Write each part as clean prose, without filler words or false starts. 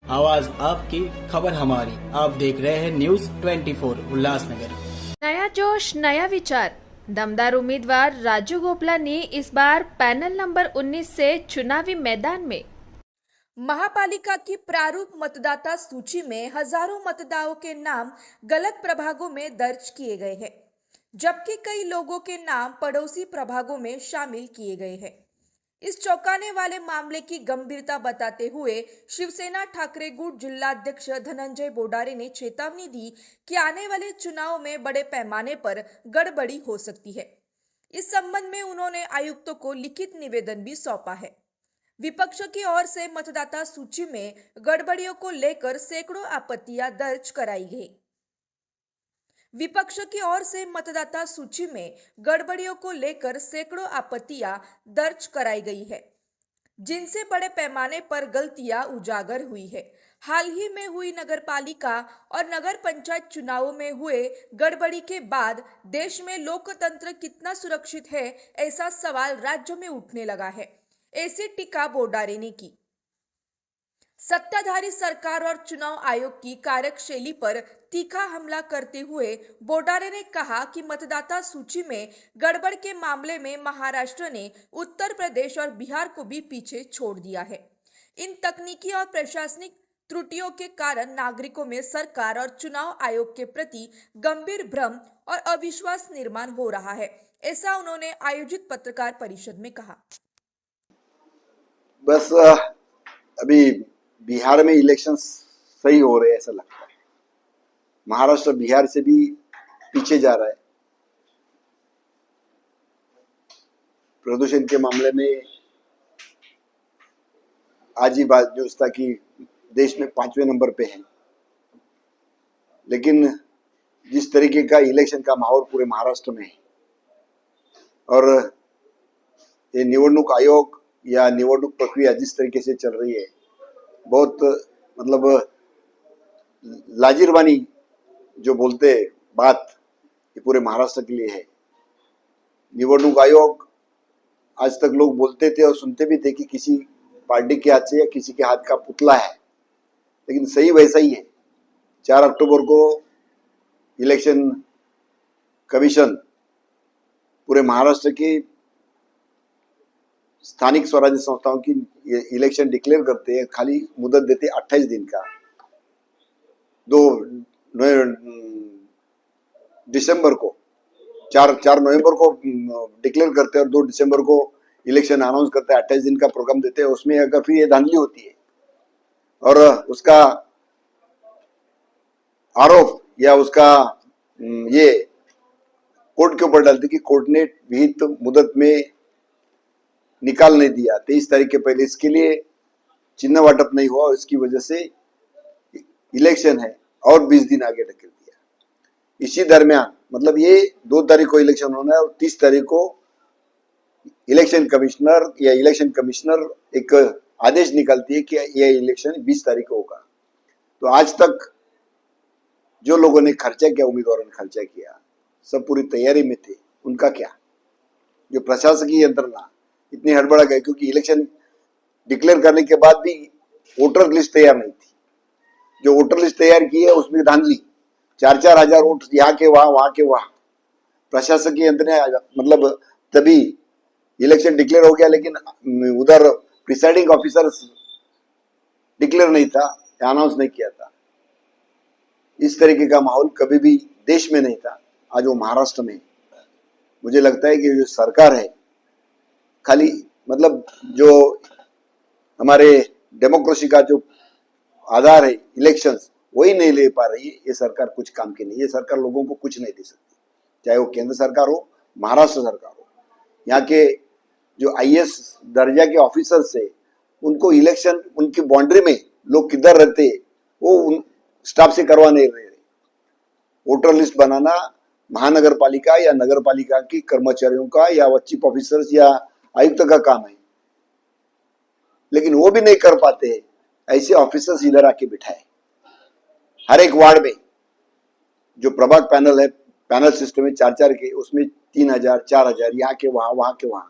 आवाज आपकी, खबर हमारी। आप देख रहे हैं न्यूज 24 उल्लासनगर। नया जोश, नया विचार। दमदार उम्मीदवार राजू गोपला ने इस बार पैनल नंबर 19 से चुनावी मैदान में। महापालिका की प्रारूप मतदाता सूची में हजारों मतदाताओं के नाम गलत प्रभागों में दर्ज किए गए हैं, जबकि कई लोगों के नाम पड़ोसी प्रभागों में शामिल किए गए हैं। इस चौंकाने वाले मामले की गंभीरता बताते हुए शिवसेना ठाकरे गुट जिलाध्यक्ष धनंजय बोडारे ने चेतावनी दी कि आने वाले चुनाव में बड़े पैमाने पर गड़बड़ी हो सकती है। इस संबंध में उन्होंने आयुक्तों को लिखित निवेदन भी सौंपा है। विपक्ष की ओर से मतदाता सूची में गड़बड़ियों को लेकर सैकड़ों आपत्तियां दर्ज कराई गई। विपक्ष की ओर से मतदाता सूची में गड़बड़ियों को लेकर सैकड़ों आपत्तियां दर्ज कराई गई है, जिनसे बड़े पैमाने पर गलतियां उजागर हुई है। हाल ही में हुई नगरपालिका और नगर पंचायत चुनावों में हुए गड़बड़ी के बाद देश में लोकतंत्र कितना सुरक्षित है, ऐसा सवाल राज्य में उठने लगा है। ऐसी टीका बोडारे ने की। सत्ताधारी सरकार और चुनाव आयोग की कार्यशैली पर तीखा हमला करते हुए बोडारे ने कहा कि मतदाता सूची में गड़बड़ के मामले में महाराष्ट्र ने उत्तर प्रदेश और बिहार को भी पीछे छोड़ दिया है। इन तकनीकी और प्रशासनिक त्रुटियों के कारण नागरिकों में सरकार और चुनाव आयोग के प्रति गंभीर भ्रम और अविश्वास निर्माण हो रहा है, ऐसा उन्होंने आयोजित पत्रकार परिषद में कहा। बस अभी बिहार में इलेक्शंस सही हो रहे हैं ऐसा लगता है। महाराष्ट्र बिहार से भी पीछे जा रहा है। प्रदूषण के मामले में आज ही बात न्यूज था कि देश में 5वें नंबर पे है, लेकिन जिस तरीके का इलेक्शन का माहौल पूरे महाराष्ट्र में है और ये निवडणूक आयोग या निवडणूक प्रक्रिया जिस तरीके से चल रही है, बहुत मतलब लाजिरवानी जो बोलते बात ये पूरे महाराष्ट्र के लिए है। निवडणूक आयोग आज तक लोग बोलते थे और सुनते भी थे कि किसी पार्टी के हाथ से या किसी के हाथ का पुतला है, लेकिन सही वैसा ही है। 4 अक्टूबर को इलेक्शन कमीशन पूरे महाराष्ट्र की स्थानिक स्वराज्य संस्थाओं की इलेक्शन डिक्लेयर करते हैं, खाली मुदत देते 28 दिन का। 2 दिसंबर को 4 नवंबर को डिक्लेयर करते हैं और 2 दिसंबर को इलेक्शन अनाउंस करते हैं। 28 दिन का प्रोग्राम देते हैं। उसमें अगर फिर ये धांधली होती है और उसका आरोप या उसका ये कोर्ट के ऊपर डालते कि कोर्ट ने विहित मुदत में निकाल नहीं दिया, 23 तारीख के पहले इसके लिए चिन्ह वाटप नहीं हुआ और इसकी वजह से इलेक्शन है और 20 दिन आगे ढकेल दिया। इसी दरमियान मतलब ये 2 तारीख को इलेक्शन होना है और 30 तारीख को इलेक्शन कमिश्नर या इलेक्शन कमिश्नर एक आदेश निकालती है कि यह इलेक्शन 20 तारीख को होगा। तो आज तक जो लोगों ने खर्चा किया, उम्मीदवारों ने खर्चा किया, सब पूरी तैयारी में थे, उनका क्या? जो प्रशासकीय यंत्रणा इतनी हड़बड़ा गई, क्योंकि इलेक्शन डिक्लेयर करने के बाद भी वोटर लिस्ट तैयार नहीं थी। जो वोटर लिस्ट तैयार की है उसमें धांधली, 4-4 हजार वोट यहाँ के वहां के वहां। प्रशासकीय यंत्रणा मतलब तभी इलेक्शन डिक्लेयर हो गया, लेकिन उधर प्रिसाइडिंग ऑफिसर डिक्लेयर नहीं था, अनाउंस नहीं किया था। इस तरीके का माहौल कभी भी देश में नहीं था, आज वो महाराष्ट्र में। मुझे लगता है कि जो सरकार है खाली मतलब जो हमारे डेमोक्रेसी का जो आधार है इलेक्शंस, वही नहीं ले पा रही है। ये सरकार कुछ काम की नहीं। ये सरकार लोगों को कुछ नहीं दे सकती, चाहे वो केंद्र सरकार हो, महाराष्ट्र सरकार हो। यहाँ के जो आईएएस दर्जा के ऑफिसर्स है, उनको इलेक्शन उनकी बाउंड्री में लोग किधर रहते वो उन स्टाफ से करवा नहीं रहे। वोटर लिस्ट बनाना महानगर पालिका या नगर पालिका की कर्मचारियों का या चीफ ऑफिसर्स या आयुक्त का काम है, लेकिन वो भी नहीं कर पाते। ऐसे ऑफिसर्स इधर आके बिठाए। हर एक वार्ड में जो प्रभाग पैनल है, पैनल सिस्टम है 4-4 के, उसमें 3000 4000 यहाँ के वहां के वहां।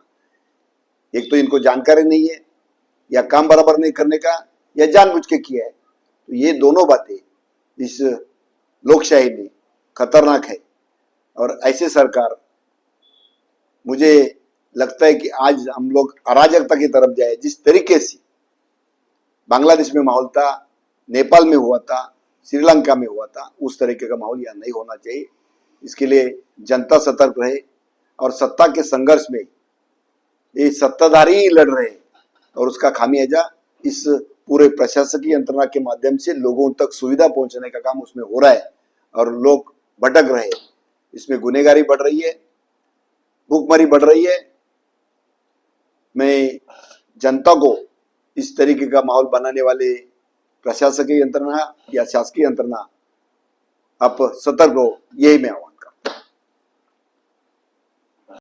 एक तो इनको जानकारी नहीं है या काम बराबर नहीं करने का, या जानबूझ के किया है। तो ये दोनों बातें इस लोकशाही में खतरनाक है। और ऐसे सरकार, मुझे लगता है कि आज हम लोग अराजकता की तरफ जाए। जिस तरीके से बांग्लादेश में माहौल था, नेपाल में हुआ था, श्रीलंका में हुआ था, उस तरीके का माहौल यहाँ नहीं होना चाहिए। इसके लिए जनता सतर्क रहे और सत्ता के संघर्ष में ये सत्ताधारी ही लड़ रहे हैं और उसका खामियाजा इस पूरे प्रशासकीय यंत्रणा के माध्यम से लोगों तक सुविधा पहुंचाने का काम उसमें हो रहा है और लोग भटक रहे हैं। इसमें गुनहगारी बढ़ रही है, भूखमरी बढ़ रही है। मैं जनता को इस तरीके का माहौल बनाने वाले प्रशासकीय यंत्रणा या शासकीय यंत्रणा, आप सतर्क रहो, यही मैं आह्वान।